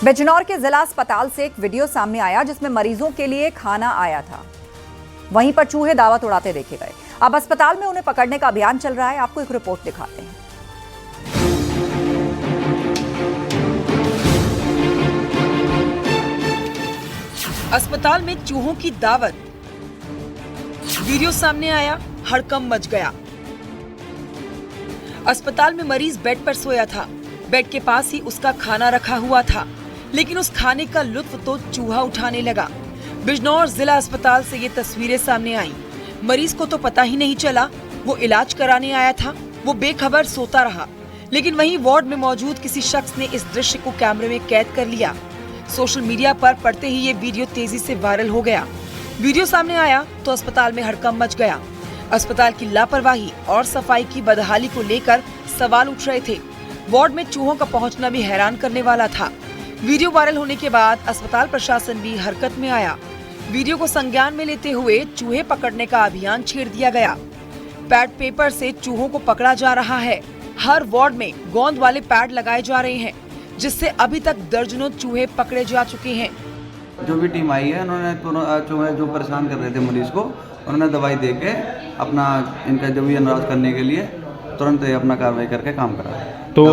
बिजनौर के जिला अस्पताल से एक वीडियो सामने आया जिसमें मरीजों के लिए खाना आया था। वहीं पर चूहे दावत उड़ाते देखे गए। अब अस्पताल में उन्हें पकड़ने का अभियान चल रहा है। आपको एक रिपोर्ट दिखाते हैं। अस्पताल में चूहों की दावत, वीडियो सामने आया, हड़कंप मच गया। अस्पताल में मरीज बेड पर सोया था। बेड के पास ही उसका खाना रखा हुआ था, लेकिन उस खाने का लुत्फ तो चूहा उठाने लगा। बिजनौर जिला अस्पताल से ये तस्वीरें सामने आई। मरीज को तो पता ही नहीं चला वो इलाज कराने आया था। वो बेखबर सोता रहा, लेकिन वहीं वार्ड में मौजूद किसी शख्स ने इस दृश्य को कैमरे में कैद कर लिया। सोशल मीडिया पर पड़ते ही ये वीडियो तेजी से वायरल हो गया। वीडियो सामने आया तो अस्पताल में हड़कंप मच गया। अस्पताल की लापरवाही और सफाई की बदहाली को लेकर सवाल उठ रहे थे। वार्ड में चूहों का पहुंचना भी हैरान करने वाला था। वीडियो वायरल होने के बाद अस्पताल प्रशासन भी हरकत में आया। वीडियो को संज्ञान में लेते हुए चूहे पकड़ने का अभियान छेड़ दिया गया। पैड पेपर से चूहों को पकड़ा जा रहा है। हर वार्ड में गोंद वाले पैड लगाए जा रहे हैं, जिससे अभी तक दर्जनों चूहे पकड़े जा चुके हैं। जो भी टीम आई है उन्होंने चूहे जो परेशान कर रहे थे मरीज को, उन्होंने दवाई दे के अपना इनका जो भी अनुराग करने के लिए तुरंत अपना कार्रवाई करके काम करा। तो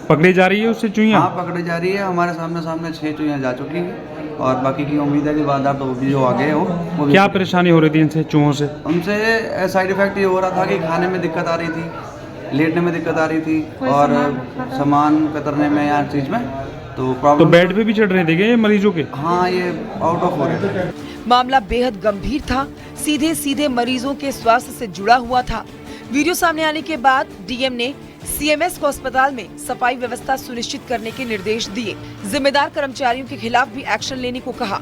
पकड़ी जा रही है उससे चूहियां? हाँ, पकड़ी जा रही है। हमारे सामने 6 चूहियां जा चुकी हैं और बाकी की उम्मीद है कि बाजार तो भी जो आगे हो वो भी। क्या परेशानी हो रही थी इनसे चूहों से? उनसे साइड इफेक्ट ये हो रहा था कि खाने में दिक्कत आ रही थी, लेटने में दिक्कत आ रही थी और सामान कतरने में या चीज में तो प्रॉब्लम। तो बेड पे भी चढ़ रहे थे ये मरीजों के? हाँ, ये आउट ऑफ हो रहे थे। मामला बेहद गंभीर था, सीधे मरीजों के स्वास्थ्य से जुड़ा हुआ था। वीडियो सामने आने के बाद डीएम ने सीएमएस को अस्पताल में सफाई व्यवस्था सुनिश्चित करने के निर्देश दिए। जिम्मेदार कर्मचारियों के खिलाफ भी एक्शन लेने को कहा।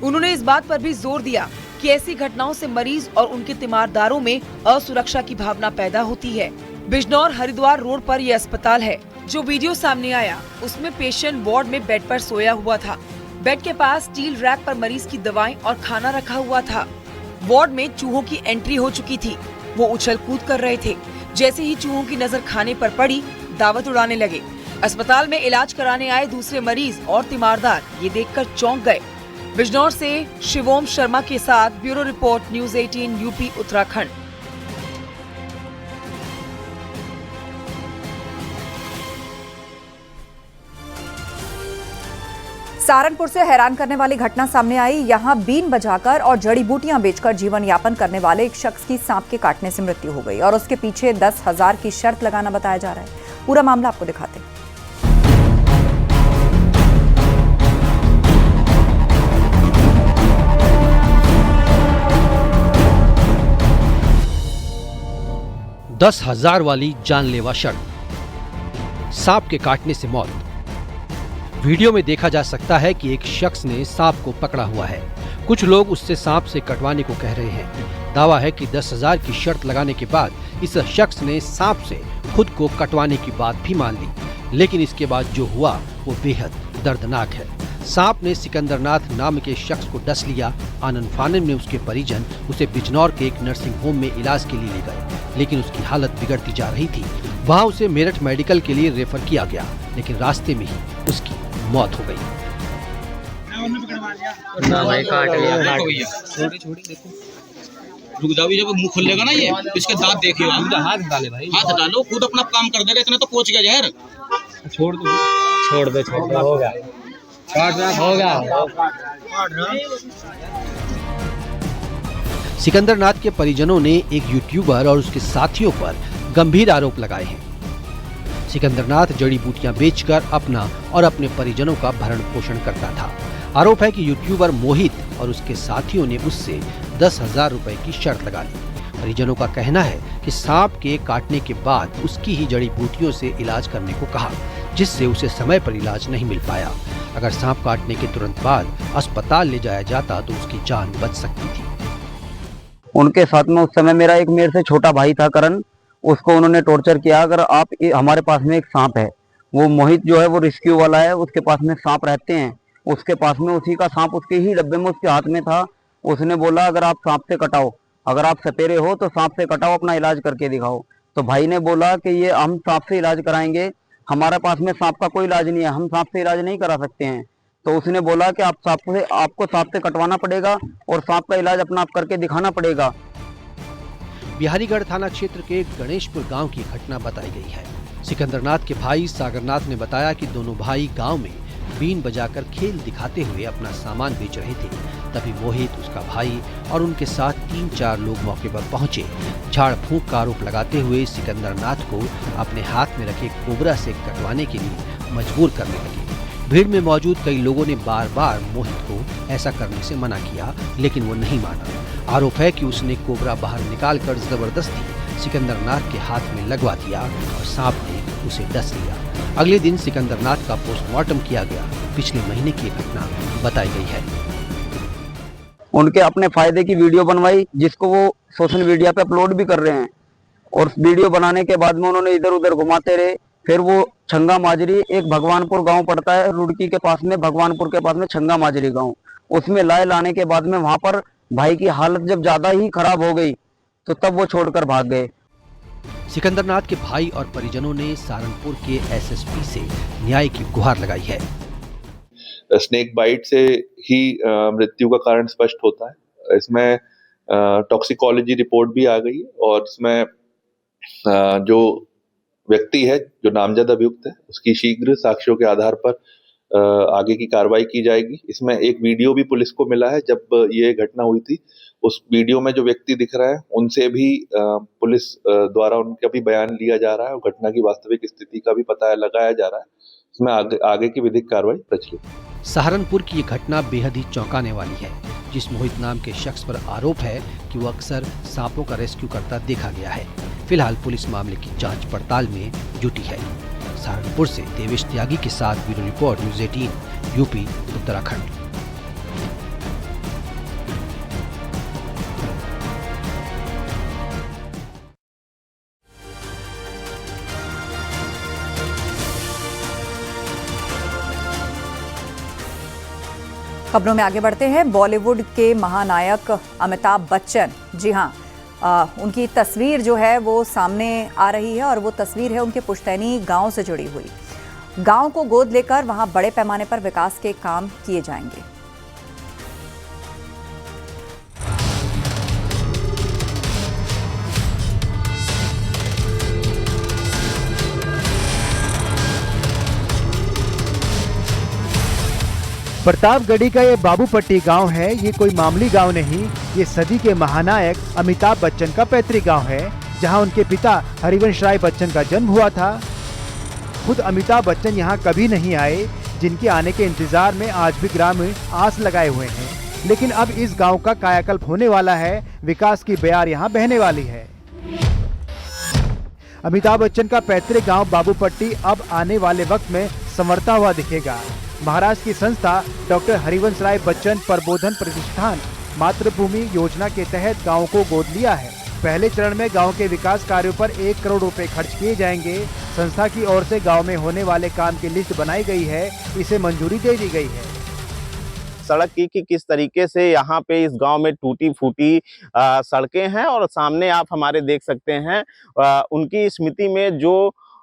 उन्होंने इस बात पर भी जोर दिया कि ऐसी घटनाओं से मरीज और उनके तीमारदारों में असुरक्षा की भावना पैदा होती है। बिजनौर हरिद्वार रोड पर यह अस्पताल है। जो वीडियो सामने आया उसमें पेशेंट वार्ड में बेड पर सोया हुआ था। बेड के पास स्टील रैक पर मरीज की दवाएं और खाना रखा हुआ था। वार्ड में चूहों की एंट्री हो चुकी थी। वो उछल कूद कर रहे थे। जैसे ही चूहों की नजर खाने पर पड़ी, दावत उड़ाने लगे। अस्पताल में इलाज कराने आए दूसरे मरीज और तीमारदार ये देखकर चौंक गए। बिजनौर से शिवोम शर्मा के साथ bureau report, news 18 UP Uttarakhand. Saharanpur से हैरान करने वाली घटना सामने आई। यहां बीन बजाकर और जड़ी बूटियां बेचकर जीवन यापन करने वाले एक शख्स की सांप के काटने से मृत्यु हो गई और उसके पीछे 10,000 की शर्त लगाना बताया जा रहा है। पूरा मामला आपको दिखाते हैं। $10,000 वाली जानलेवा शर्त, सांप के काटने से मौत। वीडियो में देखा जा सकता है कि एक शख्स ने सांप को पकड़ा हुआ है। कुछ लोग उससे सांप से कटवाने को कह रहे हैं। दावा है कि 10,000 की शर्त लगाने के बाद इस शख्स ने सांप से खुद को कटवाने की बात भी मान ली, लेकिन इसके बाद जो हुआ वो बेहद दर्दनाक है। सांप ने सिकंदरनाथ नाम के शख्स को डस लिया। आनन फानन में उसके परिजन उसे बिजनौर के एक नर्सिंग होम में इलाज के लिए ले गए, लेकिन उसकी हालत बिगड़ती जा रही थी। वहाँ उसे मेरठ मेडिकल के लिए रेफर किया गया, लेकिन रास्ते में ही उसकी मौत हो गई। रुक जाओ, जब मुंह खुलेगा ना ये इसके दांत देखिए। हाथ डाले भाई, हाथ डालो, खुद अपना काम कर देगा। इतना तो पहुंच गया जहर। छोड़ दो होगा, सिकंदरनाथ के परिजनों ने एक यूट्यूबर और उसके साथियों पर गंभीर आरोप लगाए हैं। सिकंदरनाथ जड़ी बूटियां बेचकर अपना और अपने परिजनों का भरण पोषण करता था। आरोप है कि यूट्यूबर मोहित और उसके साथियों ने उससे 10,000 रुपए की शर्त लगा ली। परिजनों का कहना है कि सांप के काटने के बाद उसकी ही जड़ी बूटियों से इलाज करने को कहा, जिससे उसे समय पर इलाज नहीं मिल पाया। अगर सांप काटने के तुरंत बाद अस्पताल ले जाया जाता तो उसकी जान बच सकती थी। उनके साथ में उस समय मेरे से छोटा भाई था करण, उसको उन्होंने टॉर्चर किया। अगर आप हमारे पास में एक सांप है, वो मोहित जो है वो रेस्क्यू वाला है, उसके पास में सांप रहते हैं, उसके पास में उसी का सांप उसके ही डब्बे में उसके हाथ में था। उसने बोला अगर आप सांप से कटाओ, अगर आप सपेरे हो तो सांप से कटाओ, अपना इलाज करके दिखाओ। तो भाई ने बोला कि ये हम सांप से इलाज कराएंगे, हमारे पास में सांप का कोई इलाज नहीं है, हम सांप से इलाज नहीं करा सकते हैं। तो उसने बोला कि आपको सांप से कटवाना पड़ेगा और सांप का इलाज अपना आप करके दिखाना पड़ेगा। बिहारीगढ़ थाना क्षेत्र के गणेशपुर गांव की घटना बताई गई है। सिकंदरनाथ के भाई सागरनाथ ने बताया कि दोनों भाई गांव में बीन बजाकर खेल दिखाते हुए अपना सामान बेच रहे थे। तभी मोहित, उसका भाई और उनके साथ 3-4 लोग मौके पर पहुंचे। झाड़ फूंक का आरोप लगाते हुए सिकंदरनाथ को अपने हाथ में रखे कोबरा से कटवाने के लिए मजबूर करने लगे। भीड़ में मौजूद कई लोगों ने बार बार मोहित को ऐसा करने से मना किया, लेकिन वो नहीं माना। आरोप है कि उसने कोबरा बाहर निकालकर जबरदस्ती सिकंदरनाथ के हाथ में लगवा दिया और सांप ने उसे डस लिया। अगले दिन सिकंदरनाथ का पोस्टमार्टम किया गया। पिछले महीने की घटना बताई गई है। उनके अपने फायदे की वीडियो बनवाई, जिसको वो सोशल मीडिया पे अपलोड भी कर रहे हैं। और वीडियो बनाने के बाद में उन्होंने इधर उधर घुमाते रहे। फिर वो छंगा माजरी, एक भगवानपुर गांव पड़ता है रुड़की के पास में, भगवानपुर के पास में छंगा माजरी गांव, उसमें लाने के बाद में वहां पर भाई की हालत जब ज्यादा ही खराब हो गई तो तब वो छोड़कर भाग गए। सिकंदरनाथ के भाई और परिजनों ने सहारनपुर के एसएसपी से न्याय की गुहार लगाई है। स्नेक बाइट से ही मृत्यु का कारण स्पष्ट होता है। इसमें टॉक्सिकोलॉजी रिपोर्ट भी आ गई है और इसमें जो व्यक्ति है, जो नामजद अभियुक्त है, उसकी शीघ्र साक्ष्यों के आधार पर आगे की कार्रवाई की जाएगी। इसमें एक वीडियो भी पुलिस को मिला है जब ये घटना हुई थी। उस वीडियो में जो व्यक्ति दिख रहा है उनसे भी पुलिस द्वारा उनका भी बयान लिया जा रहा है और घटना की वास्तविक स्थिति का भी पता लगाया जा रहा है। इसमें आगे की विधिक कार्रवाई प्रचलित है। सहारनपुर की ये घटना बेहद ही चौंकाने वाली है। जिस मोहित नाम के शख्स पर आरोप है कि वो अक्सर सांपों का रेस्क्यू करता देखा गया है। फिलहाल पुलिस मामले की जांच पड़ताल में जुटी है। सहारनपुर से देवेश त्यागी के साथ bureau report, news 18, UP, Uttarakhand. खबरों में आगे बढ़ते हैं। बॉलीवुड के महानायक अमिताभ बच्चन, जी हाँ, उनकी तस्वीर जो है वो सामने आ रही है और वो तस्वीर है उनके पुश्तैनी गांव से जुड़ी हुई। गांव को गोद लेकर वहां बड़े पैमाने पर विकास के काम किए जाएंगे। प्रतापगढ़ी का ये बाबूपट्टी गांव है। ये कोई मामूली गांव नहीं, ये सदी के महानायक अमिताभ बच्चन का पैतृक गांव है, जहां उनके पिता हरिवंश राय बच्चन का जन्म हुआ था। खुद अमिताभ बच्चन यहां कभी नहीं आए, जिनके आने के इंतजार में आज भी ग्रामीण आस लगाए हुए हैं। लेकिन अब इस गांव का कायाकल्प होने वाला है, विकास की बयार यहां बहने वाली है। अमिताभ बच्चन का पैतृक गांव बाबूपट्टी अब आने वाले वक्त में संवरता हुआ दिखेगा। महाराष्ट्र की संस्था डॉक्टर हरिवंश राय बच्चन प्रबोधन प्रतिष्ठान मातृभूमि योजना के तहत गांव को गोद लिया है। पहले चरण में गांव के विकास कार्यों पर 1 करोड़ रुपए खर्च किए जाएंगे। संस्था की ओर से गांव में होने वाले काम की लिस्ट बनाई गई है, इसे मंजूरी दे दी गई है। सड़क की किस तरीके से यहाँ पे इस गांव में टूटी फूटी सड़कें हैं और सामने आप हमारे देख सकते हैं उनकी स्मृति में जो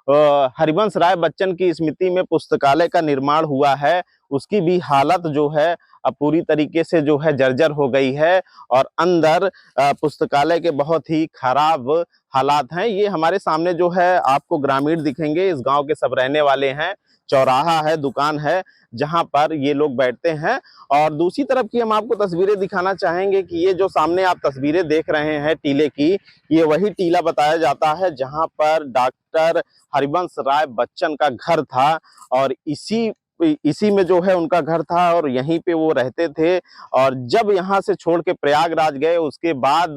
हरिवंश राय बच्चन की स्मृति में पुस्तकालय का निर्माण हुआ है, उसकी भी हालत जो है अब पूरी तरीके से जो है जर्जर हो गई है और अंदर पुस्तकालय के बहुत ही खराब हालात हैं। ये हमारे सामने जो है आपको ग्रामीण दिखेंगे, इस गांव के सब रहने वाले हैं। चौराहा है, दुकान है जहां पर ये लोग बैठते हैं। और दूसरी तरफ की हम आपको तस्वीरें दिखाना चाहेंगे कि ये जो सामने आप तस्वीरें देख रहे हैं टीले की, ये वही टीला बताया जाता है जहां पर डॉक्टर हरिवंश राय बच्चन का घर था और इसी में जो है उनका घर था और यहीं पे वो रहते थे। और जब यहाँ से छोड़ के प्रयागराज गए उसके बाद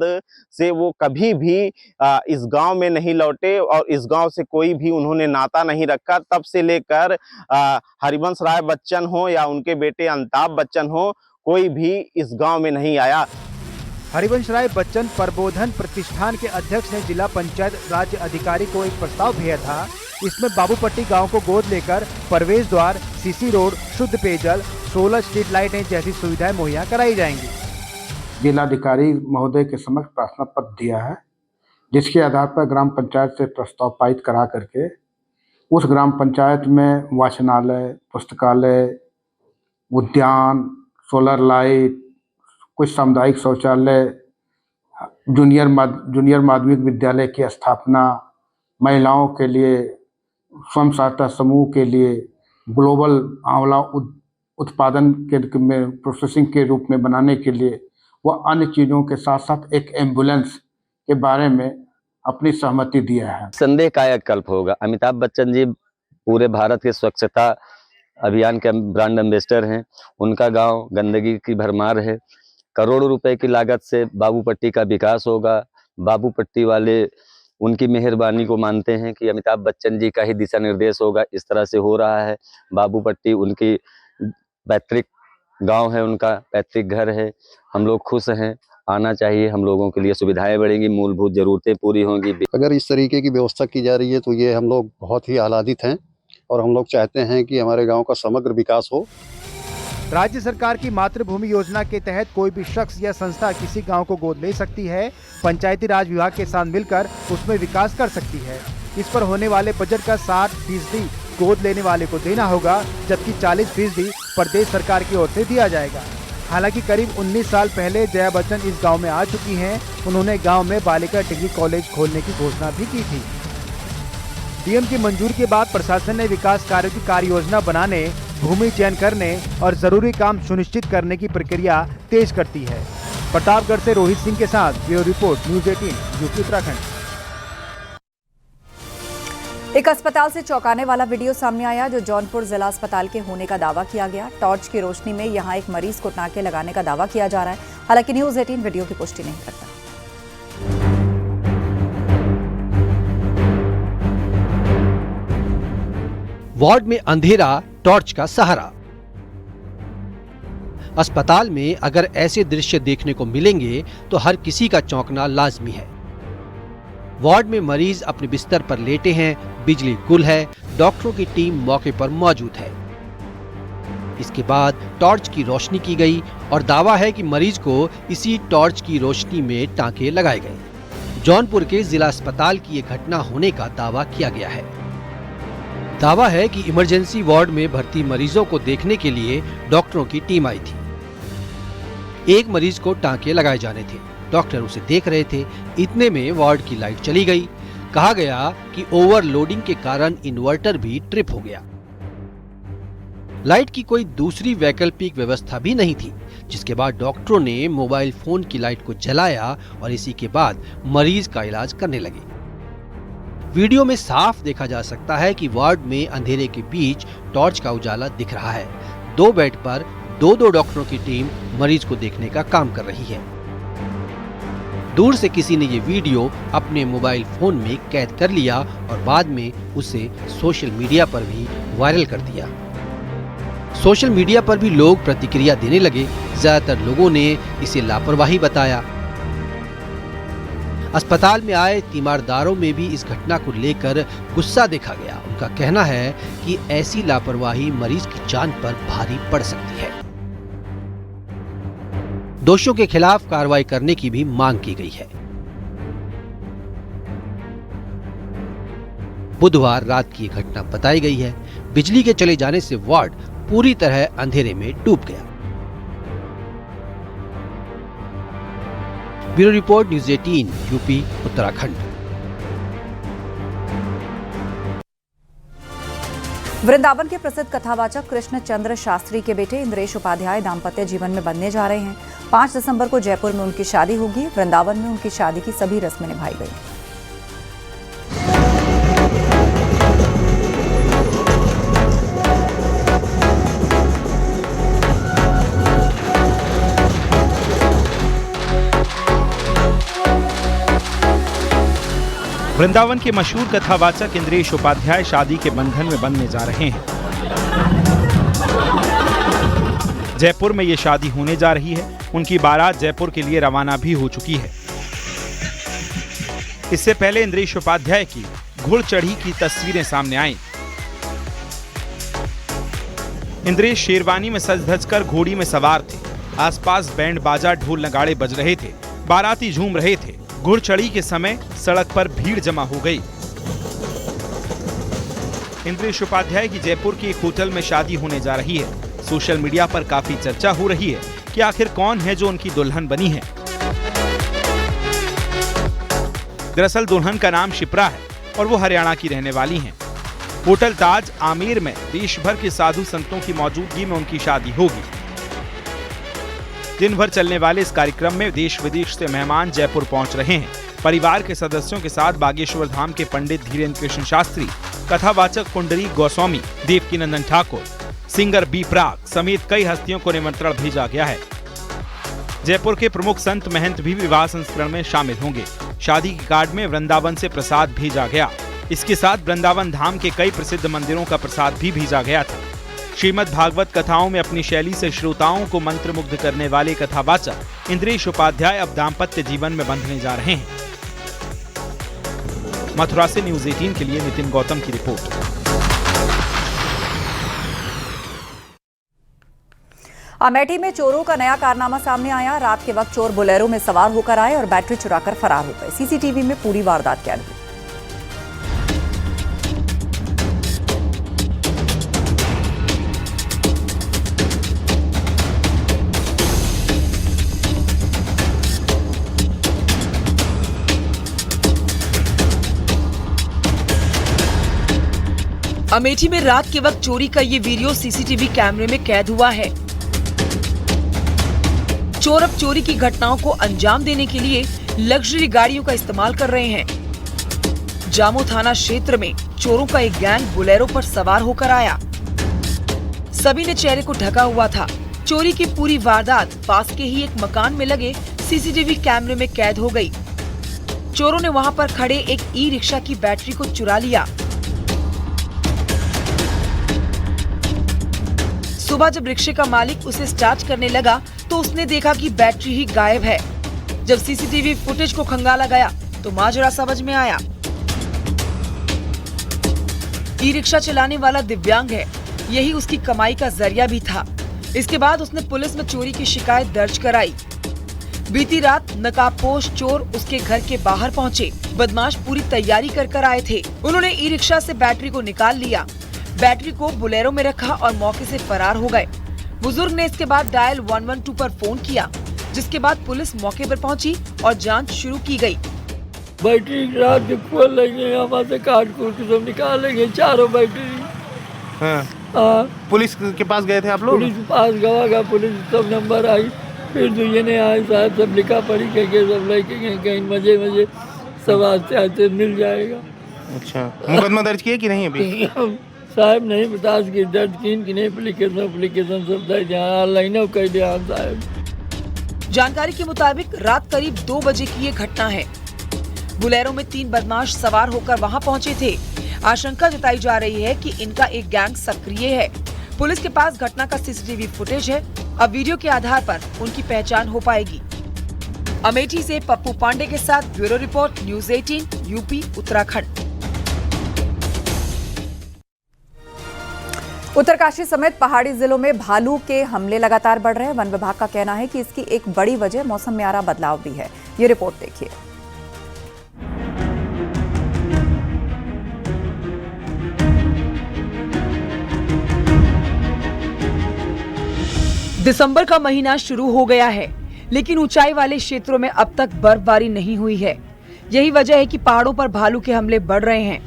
से वो कभी भी इस गांव में नहीं लौटे और इस गांव से कोई भी उन्होंने नाता नहीं रखा। तब से लेकर हरिवंश राय बच्चन हो या उनके बेटे अमिताभ बच्चन हो, कोई भी इस गांव में नहीं आया। हरिवंश राय बच्चन प्रबोधन प्रतिष्ठान के अध्यक्ष ने जिला पंचायत राज्य अधिकारी को एक प्रस्ताव भेजा था। इसमें बाबूपट्टी गांव को गोद लेकर प्रवेश द्वार, सीसी रोड, शुद्ध पेयजल, 16 स्ट्रीट लाइटें जैसी सुविधाएं मुहैया कराई जाएंगी। जिलाधिकारी महोदय के समक्ष प्रार्थना पत्र दिया है, जिसके आधार पर ग्राम पंचायत से प्रस्ताव पारित करा करके उस ग्राम पंचायत में वाचनालय, पुस्तकालय, उद्यान, सोलर लाइट, कुछ सामुदायिक शौचालय, जूनियर माध्यमिक विद्यालय की स्थापना, महिलाओं के लिए स्वयं सहायता समूह के लिए ग्लोबल आंवला उत्पादन के में प्रोसेसिंग के रूप में बनाने के लिए, व अन्य चीज़ों के साथ साथ एक एम्बुलेंस के बारे में अपनी सहमति दिया है। संदेह कायाकल्प होगा। अमिताभ बच्चन जी पूरे भारत के स्वच्छता अभियान के ब्रांड एम्बेसडर हैं। उनका गांव गंदगी की भरमार है। करोड़ों रुपए की लागत से बाबूपट्टी का विकास होगा। बाबूपट्टी वाले उनकी मेहरबानी को मानते हैं कि अमिताभ बच्चन जी का ही दिशा निर्देश होगा, इस तरह से हो रहा है। बाबूपट्टी उनकी पैतृक गांव है, उनका पैतृक घर है। हम लोग खुश हैं, आना चाहिए। हम लोगों के लिए सुविधाएं बढ़ेंगी, मूलभूत जरूरतें पूरी होंगी। अगर इस तरीके की व्यवस्था की जा रही है तो ये हम लोग बहुत ही आह्लादित हैं और हम लोग चाहते हैं कि हमारे गांव का समग्र विकास हो। राज्य सरकार की मातृभूमि योजना के तहत कोई भी शख्स या संस्था किसी गांव को गोद ले सकती है। पंचायती राज विभाग के साथ मिलकर उसमें विकास कर सकती है। इस पर होने वाले बजट का 60% गोद लेने वाले को देना होगा, जबकि 40% प्रदेश सरकार की ओर से दिया जाएगा। हालांकि करीब 19 साल पहले जया बच्चन इस गांव में आ चुकी हैं। उन्होंने गांव में बालिका डिग्री कॉलेज खोलने की घोषणा भी की थी। डीएम की मंजूरी के बाद प्रशासन ने विकास कार्यों की कार्य योजना बनाने, भूमि चयन करने और जरूरी काम सुनिश्चित करने की प्रक्रिया तेज करती है। प्रतापगढ़ से रोहित सिंह के साथ bureau report, news 18 UP Uttarakhand. एक अस्पताल से चौंकाने वाला वीडियो सामने आया जो जौनपुर जिला अस्पताल के होने का दावा किया गया। टॉर्च की रोशनी में यहां एक मरीज को टांके लगाने का दावा किया जा रहा है। हालांकि न्यूज़ 18 वीडियो की पुष्टि नहीं करता। वार्ड में अंधेरा, टॉर्च का सहारा। अस्पताल में अगर ऐसे दृश्य देखने को मिलेंगे तो हर किसी का चौंकना लाजमी है। वार्ड में मरीज अपने बिस्तर पर लेटे हैं, बिजली गुल है, डॉक्टरों की टीम मौके पर मौजूद है। इसके बाद टॉर्च की रोशनी की गई और दावा है कि मरीज को इसी टॉर्च की रोशनी में टांके लगाए गए। जौनपुर के जिला अस्पताल की यह घटना होने का दावा किया गया है। दावा है कि इमरजेंसी वार्ड में भर्ती मरीजों को देखने के लिए डॉक्टरों की टीम आई थी। एक मरीज को टांके लगाए जाने थे, डॉक्टर उसे देख रहे थे। इतने में वार्ड की लाइट चली गई। कहा गया कि ओवरलोडिंग के कारण इन्वर्टर भी ट्रिप हो गया। लाइट की कोई दूसरी वैकल्पिक व्यवस्था भी नहीं थी, जिसके बाद डॉक्टरों ने मोबाइल फोन की लाइट को जलाया और इसी के बाद मरीज का इलाज करने लगे। वीडियो में साफ देखा जा सकता है कि वार्ड में अंधेरे के बीच टॉर्च का उजाला दिख रहा है। 2 बेड पर 2 डॉक्टरों की टीम मरीज को देखने का काम कर रही है। दूर से किसी ने ये वीडियो अपने मोबाइल फोन में कैद कर लिया और बाद में उसे सोशल मीडिया पर भी वायरल कर दिया। सोशल मीडिया पर भी लोग प्रतिक्रिया देने लगे। ज्यादातर लोगों ने इसे लापरवाही बताया। अस्पताल में आए तीमारदारों में भी इस घटना को लेकर गुस्सा देखा गया। उनका कहना है कि ऐसी लापरवाही मरीज की जान पर भारी पड़ सकती है। दोषियों के खिलाफ कार्रवाई करने की भी मांग की गई है। बुधवार रात की घटना बताई गई है। बिजली के चले जाने से वार्ड पूरी तरह अंधेरे में डूब गया। Bureau report, news 18 UP Uttarakhand. Vrindavan के प्रसिद्ध कथावाचक कृष्ण चंद्र शास्त्री के बेटे इंद्रेश उपाध्याय दाम्पत्य जीवन में बंधने जा रहे हैं। 5 दिसंबर को जयपुर में उनकी शादी होगी। वृंदावन में उनकी शादी की सभी रस्में निभाई गई। वृंदावन के मशहूर कथावाचक इंद्रेश उपाध्याय शादी के बंधन में बंधने जा रहे हैं। जयपुर में ये शादी होने जा रही है। उनकी बारात जयपुर के लिए रवाना भी हो चुकी है। इससे पहले इंद्रेश उपाध्याय की घुड़ चढ़ी की तस्वीरें सामने आईं। इंद्रेश शेरवानी में सज धज कर घोड़ी में सवार थे। आसपास बैंड बाजा ढोल नगाड़े बज रहे थे। बाराती झूम रहे थे। घुड़ चढ़ी के समय सड़क पर भीड़ जमा हो गई। इंद्रेश उपाध्याय की जयपुर के एक होटल में शादी होने जा रही है। सोशल मीडिया पर काफी चर्चा हो रही है कि आखिर कौन है जो उनकी दुल्हन बनी है। दरअसल दुल्हन का नाम शिप्रा है और वो हरियाणा की रहने वाली हैं। होटल ताज आमेर में देश भर के साधु संतों की मौजूदगी में उनकी शादी होगी। दिन भर चलने वाले इस कार्यक्रम में देश विदेश से मेहमान जयपुर पहुंच रहे हैं। परिवार के सदस्यों के साथ बागेश्वर धाम के पंडित धीरेन्द्र कृष्ण शास्त्री, कथावाचक पुंडरीक गोस्वामी, देवकीनंदन ठाकुर, सिंगर बी प्राक समेत कई हस्तियों को निमंत्रण भेजा गया है। जयपुर के प्रमुख संत महंत भी विवाह संस्करण में शामिल होंगे। शादी के कार्ड में वृंदावन से प्रसाद भेजा गया। इसके साथ वृंदावन धाम के कई प्रसिद्ध मंदिरों का प्रसाद भी भेजा गया था। श्रीमद् भागवत कथाओं में अपनी शैली से श्रोताओं को मंत्रमुग्ध करने वाले कथावाचक इंद्रेश उपाध्याय अब दाम्पत्य जीवन में बंधने जा रहे हैं। मथुरा से न्यूज़ 18 के लिए नितिन गौतम की रिपोर्ट। अमेठी में चोरों का नया कारनामा सामने आया। रात के वक्त चोर बोलेरो में सवार होकर आए और बैटरी चुराकर फरार हो गए। सीसीटीवी में पूरी वारदात कैद हुई। अमेठी में रात के वक्त चोरी का ये वीडियो सीसीटीवी कैमरे में कैद हुआ है। चोर अब चोरी की घटनाओं को अंजाम देने के लिए लग्जरी गाड़ियों का इस्तेमाल कर रहे हैं। जामो थाना क्षेत्र में चोरों का एक गैंग बोलेरो पर सवार होकर आया। सभी ने चेहरे को ढका हुआ था। चोरी की पूरी वारदात पास के ही एक मकान में लगे सीसीटीवी कैमरे में कैद हो गई। चोरों ने वहां पर खड़े एक ई रिक्शा की बैटरी को चुरा लिया। सुबह जब रिक्शे का मालिक उसे स्टार्ट करने लगा तो उसने देखा कि बैटरी ही गायब है। जब सीसीटीवी फुटेज को खंगाला गया तो माजरा समझ में आया। ई रिक्शा चलाने वाला दिव्यांग है, यही उसकी कमाई का जरिया भी था। इसके बाद उसने पुलिस में चोरी की शिकायत दर्ज कराई। बीती रात नकाबपोश चोर उसके घर के बाहर पहुंचे। बदमाश पूरी तैयारी कर आए थे। उन्होंने ई रिक्शा से बैटरी को निकाल लिया, बैटरी को बोलेरो में रखा और मौके से फरार हो गए। बुजुर्ग ने इसके बाद डायल 112 पर फोन किया, जिसके बाद पुलिस मौके पर पहुंची और जांच शुरू की गई। बैटरी रात में खोल लेंगे, यहाँ से काट कूट के सब निकालेंगे, चारों बैटरी। हाँ। पुलिस के पास गए थे आप लोग? पुलिस के पास गवा, पुलिस सब नंबर आई, फिर दुनिया ने आए, साहब सब लिखा पढ़ी करके सब लेके गए, कहीं मजे मजे सब आते आते मिल जाएगा। अच्छा, मुकदमा दर्ज किया कि नहीं अभी? साहब नहीं बता कि दर्ज की नहीं, एप्लीकेशन सब दर्ज ऑनलाइन कर दिया साहब। जानकारी के मुताबिक रात करीब 2 बजे की ये घटना है। बोलेरो में 3 बदमाश सवार होकर वहां पहुंचे थे। आशंका जताई जा रही है कि इनका एक गैंग सक्रिय है। पुलिस के पास घटना का सीसीटीवी फुटेज है। अब वीडियो के आधार पर उनकी पहचान हो पाएगी। अमेठी से पप्पू पांडे के साथ bureau report, news 18 UP Uttarakhand. Uttarkashi समेत पहाड़ी जिलों में भालू के हमले लगातार बढ़ रहे हैं। वन विभाग का कहना है कि इसकी एक बड़ी वजह मौसम में आ रहा बदलाव भी है। ये रिपोर्ट देखिए। दिसंबर का महीना शुरू हो गया है, लेकिन ऊंचाई वाले क्षेत्रों में अब तक बर्फबारी नहीं हुई है। यही वजह है कि पहाड़ों पर भालू के हमले बढ़ रहे हैं।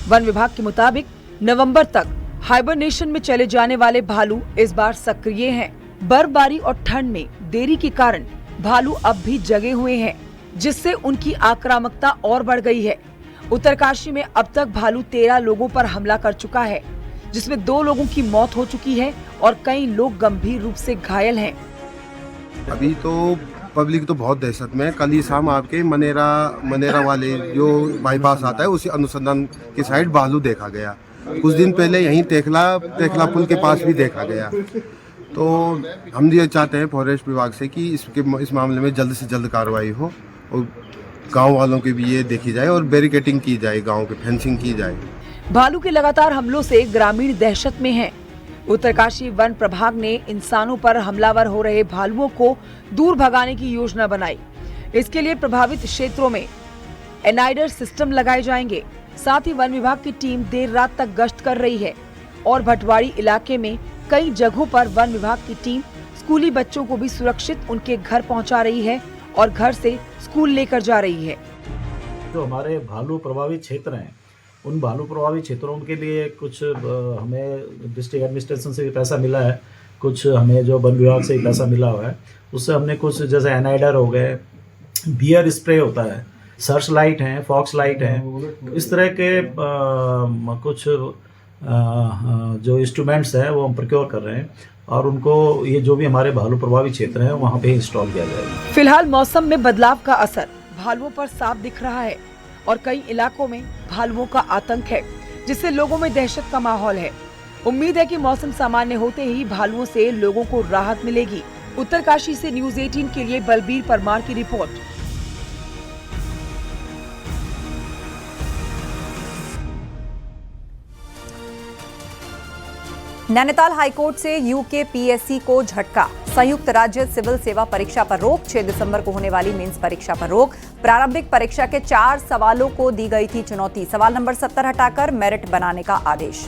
वन विभाग के मुताबिक नवंबर तक हाइबरनेशन में चले जाने वाले भालू इस बार सक्रिय हैं। बर्फबारी और ठंड में देरी के कारण भालू अब भी जगे हुए हैं, जिससे उनकी आक्रामकता और बढ़ गई है। उत्तरकाशी में अब तक भालू 13 लोगों पर हमला कर चुका है, जिसमें 2 लोगों की मौत हो चुकी है और कई लोग गंभीर रूप से घायल हैं। अभी तो पब्लिक तो बहुत दहशत में। कल ही शाम आपके मनेरा वाले जो बाईपास आता है उसी अनुसंधान की साइड भालू देखा गया। कुछ दिन पहले यहीं तेखला पुल के पास भी देखा गया। तो हम ये चाहते हैं फॉरेस्ट विभाग से कि इस मामले में जल्द से जल्द कार्रवाई हो और गांव वालों की भी ये देखी जाए और बैरिकेडिंग की जाए, गांव की फेंसिंग की जाए। भालू के लगातार हमलों से ग्रामीण दहशत में हैं। उत्तरकाशी वन प्रभाग ने इंसानों पर हमलावर हो रहे भालुओं को दूर भगाने की योजना बनाई। इसके लिए प्रभावित क्षेत्रों में एनाइडर सिस्टम लगाए जाएंगे। साथ ही वन विभाग की टीम देर रात तक गश्त कर रही है और भटवाड़ी इलाके में कई जगहों पर वन विभाग की टीम स्कूली बच्चों को भी सुरक्षित उनके घर पहुंचा रही है और घर से स्कूल लेकर जा रही है। जो हमारे भालू प्रभावित क्षेत्र हैं, उन भालू प्रभावित क्षेत्रों के लिए कुछ हमें डिस्ट्रिक्ट एडमिनिस्ट्रेशन से भी पैसा मिला है, कुछ हमें जो वन विभाग से भी पैसा मिला हुआ है। उससे हमने कुछ जैसे एनाइडर हो गए, बियर स्प्रे होता है, सर्च लाइट हैं, फॉक्स लाइट हैं, इस तरह के कुछ जो इंस्ट्रूमेंट्स हैं वो हम प्रोक्योर कर रहे हैं और उनको ये जो भी हमारे भालू प्रभावित क्षेत्र हैं वहाँ पे इंस्टॉल किया जाएगा। फिलहाल मौसम में बदलाव का असर भालुओं पर साफ दिख रहा है और कई इलाकों में भालुओं का आतंक है, जिससे लोगों में दहशत का माहौल है। उम्मीद है कि मौसम सामान्य होते ही भालुओं से लोगों को राहत मिलेगी। उत्तरकाशी से न्यूज़ 18 के लिए बलबीर परमार की रिपोर्ट। नैनीताल हाईकोर्ट से यूकेपीएससी को झटका। संयुक्त राज्य सिविल सेवा परीक्षा पर रोक, 6 दिसंबर को होने वाली मेंस परीक्षा पर रोक। प्रारंभिक परीक्षा के 4 सवालों को दी गई थी चुनौती। सवाल नंबर 70 हटाकर मेरिट बनाने का आदेश।